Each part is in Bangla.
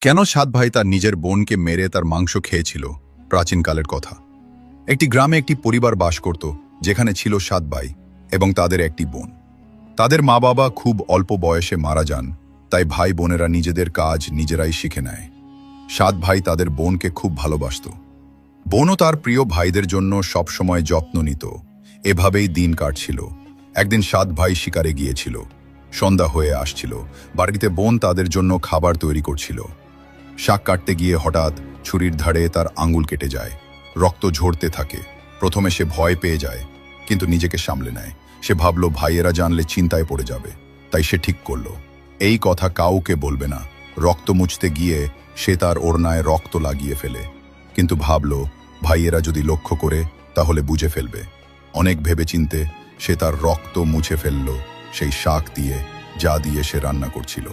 কেন সাত ভাই তার নিজের বোনকে মেরে তার মাংস খেয়েছিল? প্রাচীনকালের কথা। একটি গ্রামে একটি পরিবার বাস করত, যেখানে ছিল সাত ভাই এবং তাদের একটি বোন। তাদের মা বাবা খুব অল্প বয়সে মারা যান, তাই ভাই বোনেরা নিজেদের কাজ নিজেরাই শিখে নেয়। সাত ভাই তাদের বোনকে খুব ভালোবাসত। বোনও তার প্রিয় ভাইদের জন্য সবসময় যত্ন নিত। এভাবেই দিন কাটছিল। একদিন সাত ভাই শিকারে গিয়েছিল। সন্ধ্যা হয়ে আসছিল। বাড়িতে বোন তাদের জন্য খাবার তৈরি করছিল। শাক কাটতে গিয়ে হঠাৎ ছুরির ধারে তার আঙুল কেটে যায়। রক্ত ঝরতে থাকে। প্রথমে সে ভয় পেয়ে যায়, কিন্তু নিজেকে সামলে নেয়। সে ভাবল ভাইয়েরা জানলে চিন্তায় পড়ে যাবে, তাই সে ঠিক করল এই কথা কাউকে বলবে না। রক্ত মুছতে গিয়ে সে তার ওড়নায় রক্ত লাগিয়ে ফেলে, কিন্তু ভাবল ভাইয়েরা যদি লক্ষ্য করে তাহলে বুঝে ফেলবে। অনেক ভেবেচিন্তে সে তার রক্ত মুছে ফেলল সেই শাক দিয়ে, যা দিয়ে সে রান্না করছিল।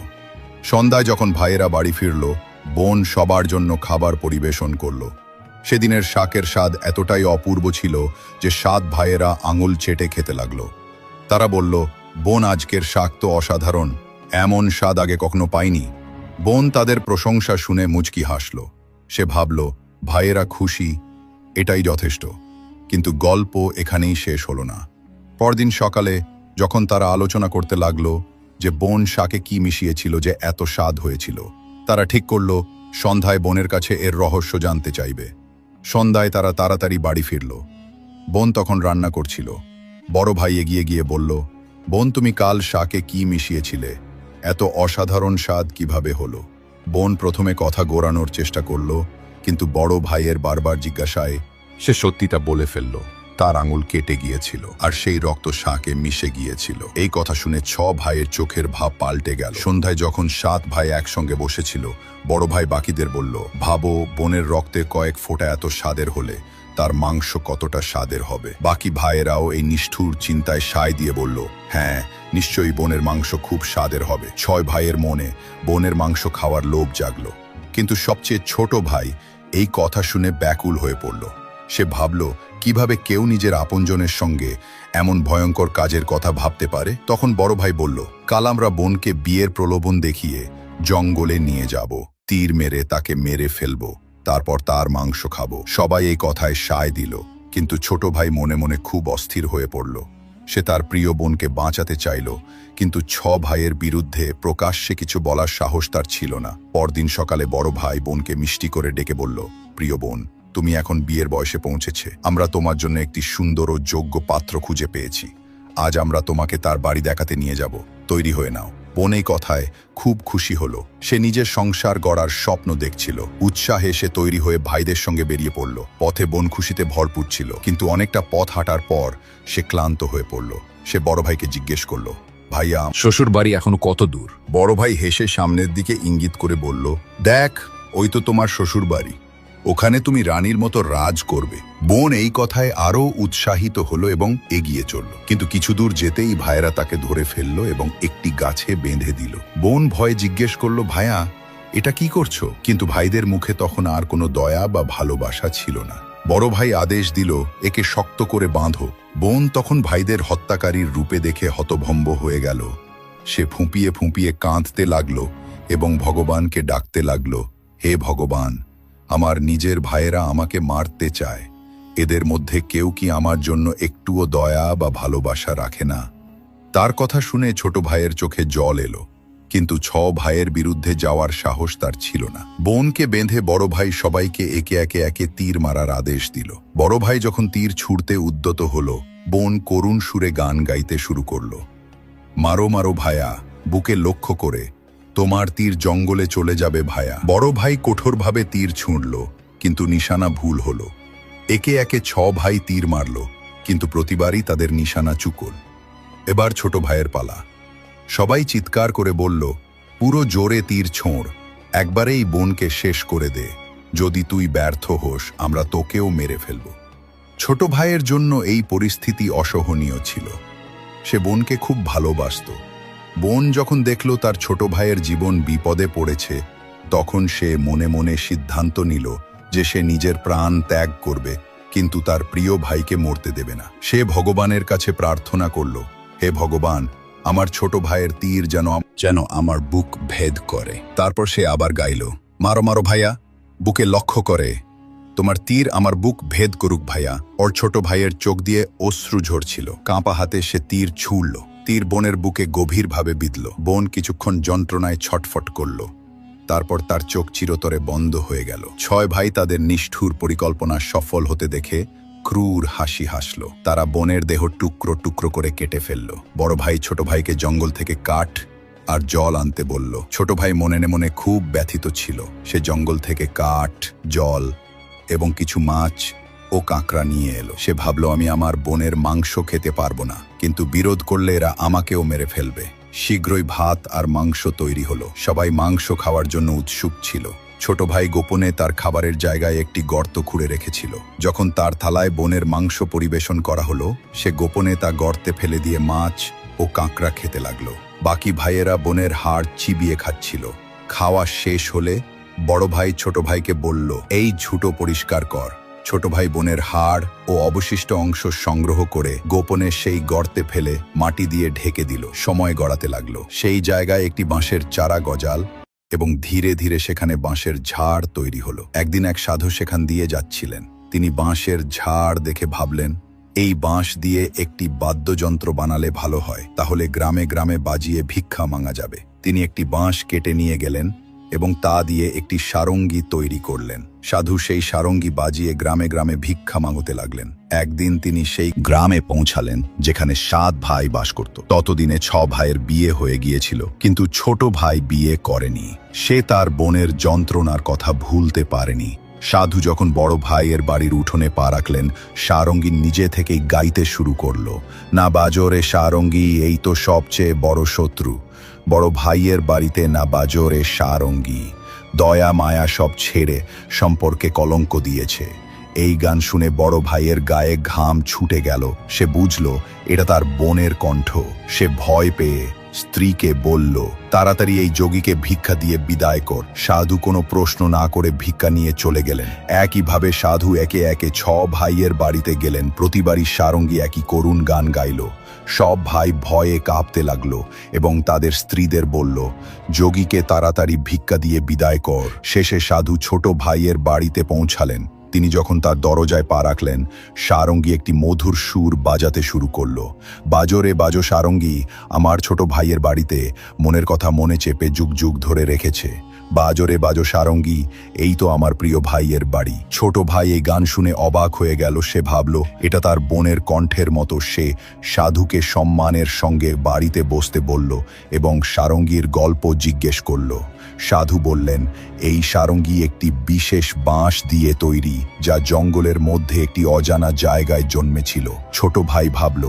সন্ধ্যায় যখন ভাইয়েরা বাড়ি ফিরল, বোন সবার জন্য খাবার পরিবেশন করল। সেদিনের শাকের স্বাদ এতটাই অপূর্ব ছিল যে সাত ভাইয়েরা আঙুল চেটে খেতে লাগলো। তারা বলল, বোন, আজকের শাক তো অসাধারণ, এমন স্বাদ আগে কখনো পাইনি। বোন তাদের প্রশংসা শুনে মুচকি হাসল। সে ভাবল ভাইয়েরা খুশি, এটাই যথেষ্ট। কিন্তু গল্প এখানেই শেষ হলো না। পরদিন সকালে যখন তারা আলোচনা করতে লাগলো যে বোন শাকে কি মিশিয়েছিল যে এত স্বাদ হয়েছিল, তারা ঠিক করল সন্ধ্যায় বোনের কাছে এর রহস্য জানতে চাইবে। সন্ধ্যায় তারা তাড়াতাড়ি বাড়ি ফিরল। বোন তখন রান্না করছিল। বড় ভাই এগিয়ে গিয়ে বলল, বোন, তুমি কাল শাকে কি মিশিয়েছিলে? এত অসাধারণ স্বাদ কিভাবে হলো? বোন প্রথমে কথা গোড়ানোর চেষ্টা করল, কিন্তু বড় ভাইয়ের বারবার জিজ্ঞাসায় সে সত্যিটা বলে ফেলল। তার আঙুল কেটে গিয়েছিল আর সেই রক্ত শাকে মিশে গিয়েছিল। এই কথা শুনে ছ ভাইয়ের চোখের ভাব পাল্টে গেল। সন্ধ্যায় যখন সাত ভাই একসঙ্গে বসেছিল, বড় ভাই বাকিদের বলল, ভাবো, বোনের রক্তে কয়েক ফোঁটা এত স্বাদের হলে তার মাংস কতটা স্বাদের হবে। বাকি ভাইয়েরাও এই নিষ্ঠুর চিন্তায় সায় দিয়ে বলল, হ্যাঁ, নিশ্চয়ই বোনের মাংস খুব স্বাদের হবে। ছয় ভাইয়ের মনে বোনের মাংস খাওয়ার লোভ জাগল। কিন্তু সবচেয়ে ছোট ভাই এই কথা শুনে ব্যাকুল হয়ে পড়ল। সে ভাবল, কিভাবে কেউ নিজের আপনজনের সঙ্গে এমন ভয়ঙ্কর কাজের কথা ভাবতে পারে। তখন বড় ভাই বলল, কাল আমরা বোনকে বিয়ের প্রলোভন দেখিয়ে জঙ্গলে নিয়ে যাব, তীর মেরে তাকে মেরে ফেলব, তারপর তার মাংস খাবো। সবাই এই কথায় সায় দিল, কিন্তু ছোট ভাই মনে মনে খুব অস্থির হয়ে পড়ল। সে তার প্রিয় বোনকে বাঁচাতে চাইল, কিন্তু ছ ভাইয়ের বিরুদ্ধে প্রকাশ্যে কিছু বলার সাহস তার ছিল না। পরদিন সকালে বড় ভাই বোনকে মিষ্টি করে ডেকে বলল, প্রিয় বোন, তুমি এখন বিয়ের বয়সে পৌঁছেছে। আমরা তোমার জন্য একটি সুন্দর ও যোগ্য পাত্র খুঁজে পেয়েছি। আজ আমরা তোমাকে তার বাড়ি দেখাতে নিয়ে যাব, তৈরি হয়ে নাও। বোন এই কথায় খুব খুশি হলো। সে নিজের সংসার গড়ার স্বপ্ন দেখছিল। উৎসাহে সে তৈরি হয়ে ভাইদের সঙ্গে বেরিয়ে পড়ল। পথে বোন খুশিতে ভরপুর ছিল, কিন্তু অনেকটা পথ হাঁটার পর সে ক্লান্ত হয়ে পড়ল। সে বড় ভাইকে জিজ্ঞেস করল, ভাইয়া, শ্বশুর বাড়ি এখনো কত দূর? বড় ভাই হেসে সামনের দিকে ইঙ্গিত করে বলল, দেখ, ওই তো তোমার শ্বশুর বাড়ি, ওখানে তুমি রানীর মতো রাজ করবে। বোন এই কথায় আরো উৎসাহিত হলো এবং এগিয়ে চলল। কিন্তু কিছু দূর যেতেই ভাইয়েরা তাকে ধরে ফেলল এবং একটি গাছে বেঁধে দিল। বোন ভয়ে জিজ্ঞেস করলো, ভাইয়া, এটা কি করছো? কিন্তু ভাইদের মুখে তখন আর কোনো দয়া বা ভালোবাসা ছিল না। বড় ভাই আদেশ দিল, একে শক্ত করে বাঁধো। বোন তখন ভাইদের হত্যাকারীর রূপে দেখে হতভম্ব হয়ে গেল। সে ফুঁপিয়ে ফুঁপিয়ে কাঁদতে লাগলো এবং ভগবানকে ডাকতে লাগলো, হে ভগবান, আমার নিজের ভাইয়েরা আমাকে মারতে চায়। এদের মধ্যে কেউ কি আমার জন্য একটুও দয়া বা ভালোবাসা রাখে না? তার কথা শুনে ছোট ভাইয়ের চোখে জল এলো, কিন্তু ছ ভাইয়ের বিরুদ্ধে যাওয়ার সাহস তার ছিল না। বোনকে বেঁধে বড় ভাই সবাইকে একে একে একে তীর মারার আদেশ দিল। বড় ভাই যখন তীর ছুঁড়তে উদ্যত হলো, বোন করুণ সুরে গান গাইতে শুরু করল, মারো মারো ভায়া, বুকে লক্ষ্য করে, তোমার তীর জঙ্গলে চলে যাবে ভায়া। বড় ভাই কঠোরভাবে তীর ছুঁড়ল, কিন্তু নিশানা ভুল হলো। একে একে ছ ভাই তীর মারল, কিন্তু প্রতিবারই তাদের নিশানা চুকল। এবার ছোট ভাইয়ের পালা। সবাই চিৎকার করে বলল, পুরো জোরে তীর ছোঁড়, একবারেই বোনকে শেষ করে দে। যদি তুই ব্যর্থ হোস, আমরা তোকেও মেরে ফেলব। ছোট ভাইয়ের জন্য এই পরিস্থিতি অসহনীয় ছিল। সে বোনকে খুব ভালোবাসত। বোন যখন দেখল তার ছোট ভাইয়ের জীবন বিপদে পড়েছে, তখন সে মনে মনে সিদ্ধান্ত নিল যে সে নিজের প্রাণ ত্যাগ করবে, কিন্তু তার প্রিয় ভাইকে মরতে দেবে না। সে ভগবানের কাছে প্রার্থনা করল, হে ভগবান, আমার ছোট ভাইয়ের তীর যেন আমার বুক ভেদ করে। তারপর সে আবার গাইল, মারো মারো ভাইয়া, বুকে লক্ষ্য করে। তোমার তীর আমার বুক ভেদ করুক ভাইয়া। ওর ছোট ভাইয়ের চোখ দিয়ে অশ্রু ঝরছিল। কাঁপা হাতে সে তীর ছুঁড়ল। তীর বোনের বুকে গভীরভাবে বিঁধল। বোন কিছুক্ষণ যন্ত্রণায় ছটফট করল। তারপর তার চোখ চিরতরে বন্ধ হয়ে গেল। 6 ভাই তাদের নিষ্ঠুর পরিকল্পনা সফল হতে দেখে ক্রূর হাসি হাসল। তারা বোনের দেহ টুকরো টুকরো করে কেটে ফেলল। বড় ভাই ছোট ভাইকে জঙ্গল থেকে কাঠ আর জল আনতে বলল। ছোট ভাই মনে মনে খুব ব্যথিত ছিল। সে জঙ্গল থেকে কাঠ, জল এবং কিছু মাছ ও কাঁকড়া নিয়ে এলো। সে ভাবল, আমি আমার বোনের মাংস খেতে পারবো না, কিন্তু বিরোধ করলে এরা আমাকেও মেরে ফেলবে। শীঘ্রই ভাত আর মাংস তৈরি হলো। সবাই মাংস খাওয়ার জন্য উৎসুক ছিল। ছোট ভাই গোপনে তার খাবারের জায়গায় একটি গর্ত খুঁড়ে রেখেছিল। যখন তার থালায় বোনের মাংস পরিবেশন করা হলো, সে গোপনে তা গর্তে ফেলে দিয়ে মাছ ও কাঁকড়া খেতে লাগলো। বাকি ভাইয়েরা বোনের হাড় চিবিয়ে খাচ্ছিল। খাওয়া শেষ হলে বড় ভাই ছোট ভাইকে বলল, এই ঝুঁটো পরিষ্কার কর। ছোট ভাই বোনের হাড় ও অবশিষ্ট অংশ সংগ্রহ করে গোপনে সেই গর্তে ফেলে মাটি দিয়ে ঢেকে দিল। সময় গড়াতে লাগলো। সেই জায়গায় একটি বাঁশের চারা গজাল এবং ধীরে ধীরে সেখানে বাঁশের ঝাড় তৈরি হলো। একদিন এক সাধু সেখান দিয়ে যাচ্ছিলেন। তিনি বাঁশের ঝাড় দেখে ভাবলেন, এই বাঁশ দিয়ে একটি বাদ্যযন্ত্র বানালে ভালো হয়, তাহলে গ্রামে গ্রামে বাজিয়ে ভিক্ষা মাঙা যাবে। তিনি একটি বাঁশ কেটে নিয়ে গেলেন এবং তা দিয়ে একটি সারঙ্গী তৈরি করলেন। সাধু সেই সারঙ্গী বাজিয়ে গ্রামে গ্রামে ভিক্ষা মাঙতে লাগলেন। একদিন তিনি সেই গ্রামে পৌঁছালেন যেখানে 7 ভাই বাস করত। ততদিনে 6 ভাইয়ের বিয়ে হয়ে গিয়েছিল, কিন্তু ছোট ভাই বিয়ে করেনি। সে তার বোনের যন্ত্রণার কথা ভুলতে পারেনি। সাধু যখন বড় ভাইয়ের বাড়ির উঠোনে পা রাখলেন, সারঙ্গী নিজে থেকেই গাইতে শুরু করলো, না বাজরে সারঙ্গী, এই তো সবচেয়ে বড় শত্রু। বড় ভাইয়ের বাড়িতে না বাজরে সারঙ্গী, দয়া মায়া সব ছেড়ে সম্পর্কে কলঙ্ক দিয়েছে। এই গান শুনে বড় ভাইয়ের গায়ে ঘাম ছুটে গেল। সে বুঝল এটা তার বোনের কণ্ঠ। সে ভয় পেয়ে স্ত্রীকে বলল, তাড়াতাড়ি এই যোগীকে ভিক্ষা দিয়ে বিদায় কর। সাধু কোনো প্রশ্ন না করে ভিক্ষা নিয়ে চলে গেলেন। একইভাবে সাধু একে একে 6 ভাইয়ের বাড়িতে গেলেন। প্রতিবারই সারঙ্গী একই করুণ গান গাইল। সব ভাই ভয়ে কাঁপতে লাগলো এবং তাদের স্ত্রীদের বলল, যোগীকে তাড়াতাড়ি ভিক্ষা দিয়ে বিদায় কর। শেষে সাধু ছোট ভাইয়ের বাড়িতে পৌঁছালেন। তিনি যখন তার দরজায় পা রাখলেন, সারঙ্গী একটি মধুর সুর বাজাতে শুরু করলো। বাজরে বাজো সারঙ্গী, আমার ছোট ভাইয়ের বাড়িতে মনের কথা মনে চেপে যুগ যুগ ধরে রেখেছে। বাজরে বাজো সারঙ্গী, এই তো আমার প্রিয় ভাইয়ের বাড়ি। ছোট ভাই এই গান শুনে অবাক হয়ে গেল। সে ভাবল এটা তার বোনের কণ্ঠের মতো। সে সাধুকে সম্মানের সঙ্গে বাড়িতে বসতে বলল এবং সারঙ্গীর গল্প জিজ্ঞেস করল। সাধু বললেন, এই সারঙ্গী একটি বিশেষ বাঁশ দিয়ে তৈরি, যা জঙ্গলের মধ্যে একটি অজানা জায়গায় জন্মেছিল। ছোট ভাই ভাবল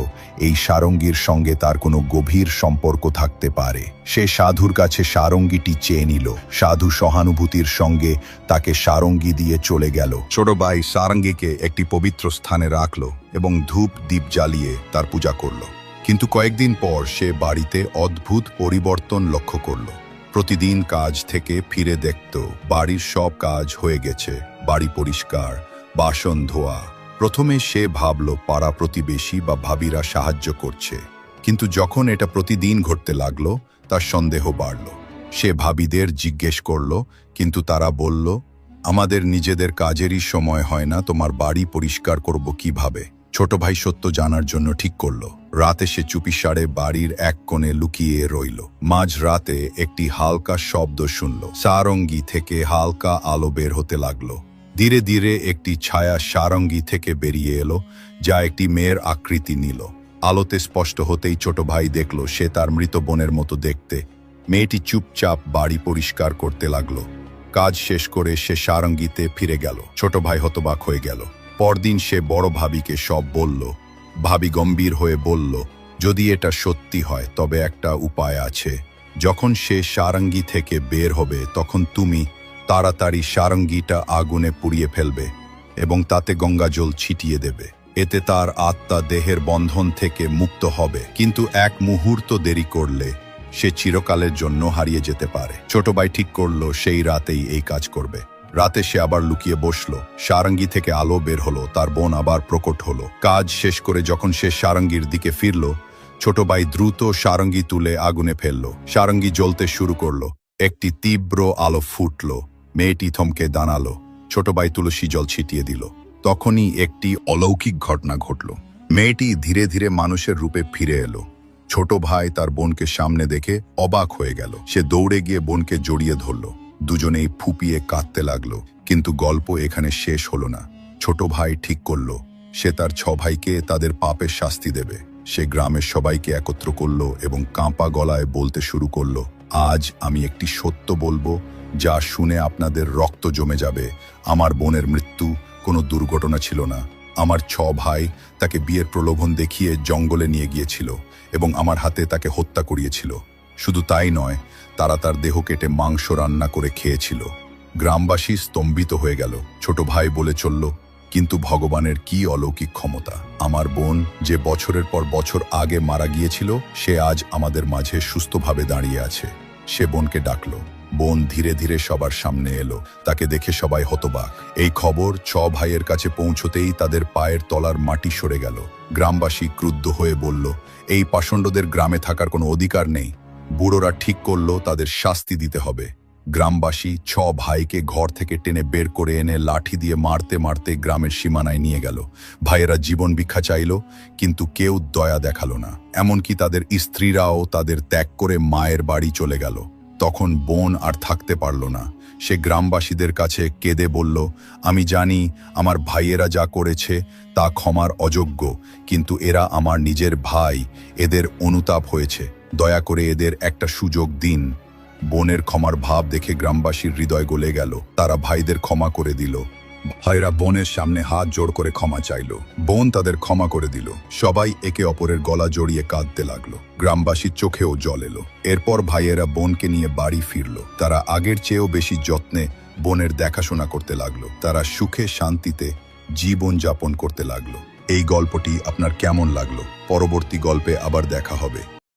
এই সারঙ্গীর সঙ্গে তার কোনো গভীর সম্পর্ক থাকতে পারে। সে সাধুর কাছে সারঙ্গীটি চেয়ে নিল। সাধু সহানুভূতির সঙ্গে তাকে সারঙ্গী দিয়ে চলে গেল। ছোট ভাই সারঙ্গীকে একটি পবিত্র স্থানে রাখল এবং ধূপ দীপ জ্বালিয়ে তার পূজা করল। কিন্তু কয়েকদিন পর সে বাড়িতে অদ্ভুত পরিবর্তন লক্ষ্য করল। প্রতিদিন কাজ থেকে ফিরে দেখত বাড়ির সব কাজ হয়ে গেছে, বাড়ি পরিষ্কার, বাসন ধোয়া। প্রথমে সে ভাবল পাড়া প্রতিবেশী বা ভাবিরা সাহায্য করছে, কিন্তু যখন এটা প্রতিদিন ঘটতে লাগলো তার সন্দেহ বাড়ল। সে ভাবিদের জিজ্ঞেস করল, কিন্তু তারা বলল, আমাদের নিজেদের কাজেরই সময় হয় না, তোমার বাড়ি পরিষ্কার করব কিভাবে? ছোট ভাই সত্য জানার জন্য ঠিক করল। রাতে সে চুপিসারে বাড়ির এক কোণে লুকিয়ে রইল। মাঝ রাতে একটি হালকা শব্দ শুনল। সারঙ্গী থেকে হালকা আলো বের হতে লাগলো। ধীরে ধীরে একটি ছায়া সারঙ্গী থেকে বেরিয়ে এলো, যা একটি মেয়ের আকৃতি নিল। আলোতে স্পষ্ট হতেই ছোট ভাই দেখল সে তার মৃত বোনের মতো দেখতে। মেয়েটি চুপচাপ বাড়ি পরিষ্কার করতে লাগলো। কাজ শেষ করে সে সারঙ্গীতে ফিরে গেল। ছোট ভাই হতবাক হয়ে গেল। পরদিন সে বড় ভাবিকে সব বলল। ভাবি গম্ভীর হয়ে বলল, যদি এটা সত্যি হয় তবে একটা উপায় আছে। যখন সে সারঙ্গী থেকে বের হবে তখন তুমি তাড়াতাড়ি সারঙ্গীটা আগুনে পুড়িয়ে ফেলবে এবং তাতে গঙ্গাজল ছিটিয়ে দেবে। এতে তার আত্মা দেহের বন্ধন থেকে মুক্ত হবে, কিন্তু এক মুহূর্ত দেরি করলে সে চিরকালের জন্য হারিয়ে যেতে পারে। ছোট ভাই ঠিক করলো সেই রাতেই এই কাজ করবে। রাতে সে আবার লুকিয়ে বসলো। সারঙ্গী থেকে আলো বের হলো, তার বোন আবার প্রকট হলো। কাজ শেষ করে যখন সে সারঙ্গীর দিকে ফিরল, ছোট ভাই দ্রুত সারঙ্গী তুলে আগুনে ফেললো। সারঙ্গী জ্বলতে শুরু করলো। একটি তীব্র আলো ফুটলো। মেয়েটি থমকে দাঁড়ালো। ছোট ভাই তুলসী জল ছিটিয়ে দিল। তখনই একটি অলৌকিক ঘটনা ঘটল। মেয়েটি ধীরে ধীরে মানুষের রূপে ফিরে এলো। ছোট ভাই তার বোনকে সামনে দেখে অবাক হয়ে গেল। সে দৌড়ে গিয়ে বোনকে জড়িয়ে ধরল। দুজনেই ফুপিয়ে কাঁদতে লাগলো। কিন্তু গল্প এখানে শেষ হলো না। ছোট ভাই ঠিক করলো সে তার 6 ভাইকে তাদের পাপের শাস্তি দেবে। সে গ্রামের সবাইকে একত্র করলো এবং কাঁপা গলায় বলতে শুরু করলো, আজ আমি একটি সত্য বলবো যা শুনে আপনাদের রক্ত জমে যাবে। আমার বোনের মৃত্যু কোনো দুর্ঘটনা ছিল না। আমার 6 ভাই তাকে বিয়ের প্রলোভন দেখিয়ে জঙ্গলে নিয়ে গিয়েছিল এবং আমার হাতে তাকে হত্যা করিয়েছিল। শুধু তাই নয়, তারা তার দেহ কেটে মাংস রান্না করে খেয়েছিল। গ্রামবাসী স্তম্ভিত হয়ে গেল। ছোট ভাই বলে চলল, কিন্তু ভগবানের কি অলৌকিক ক্ষমতা! আমার বোন যে বছরের পর বছর আগে মারা গিয়েছিল, সে আজ আমাদের মাঝে সুস্থভাবে দাঁড়িয়ে আছে। সে বোনকে ডাকলো। বোন ধীরে ধীরে সবার সামনে এলো। তাকে দেখে সবাই হতবাক। এই খবর 6 ভাইয়ের কাছে পৌঁছতেই তাদের পায়ের তলার মাটি সরে গেল। গ্রামবাসী ক্রুদ্ধ হয়ে বলল, এই পাষণ্ডদের গ্রামে থাকার কোনো অধিকার নেই। বুড়োরা ঠিক করলো তাদের শাস্তি দিতে হবে। গ্রামবাসী 6 ভাইকে ঘর থেকে টেনে বের করে এনে লাঠি দিয়ে মারতে মারতে গ্রামের সীমানায় নিয়ে গেল। ভাইয়েরা জীবন ভিক্ষা চাইল, কিন্তু কেউ দয়া দেখালো না। এমনকি তাদের স্ত্রীরাও তাদের ত্যাগ করে মায়ের বাড়ি চলে গেল। তখন বোন আর থাকতে পারল না। সে গ্রামবাসীদের কাছে কেঁদে বলল, আমি জানি আমার ভাইয়েরা যা করেছে তা ক্ষমার অযোগ্য, কিন্তু এরা আমার নিজের ভাই। এদের অনুতাপ হয়েছে। দয়া করে এদের একটা সুযোগ দিন। বোনের ক্ষমার ভাব দেখে গ্রামবাসীর হৃদয় গলে গেল। তারা ভাইদের ক্ষমা করে দিল। ভাইরা বোনের সামনে হাত জোড় করে ক্ষমা চাইল। বোন তাদের ক্ষমা করে দিল। সবাই একে অপরের গলা জড়িয়ে কাঁদতে লাগলো। গ্রামবাসীর চোখেও জল এলো। এরপর ভাইয়েরা বোনকে নিয়ে বাড়ি ফিরল। তারা আগের চেয়েও বেশি যত্নে বোনের দেখাশোনা করতে লাগলো। তারা সুখে শান্তিতে জীবন যাপন করতে লাগলো। এই গল্পটি আপনার কেমন লাগলো? পরবর্তী গল্পে আবার দেখা হবে।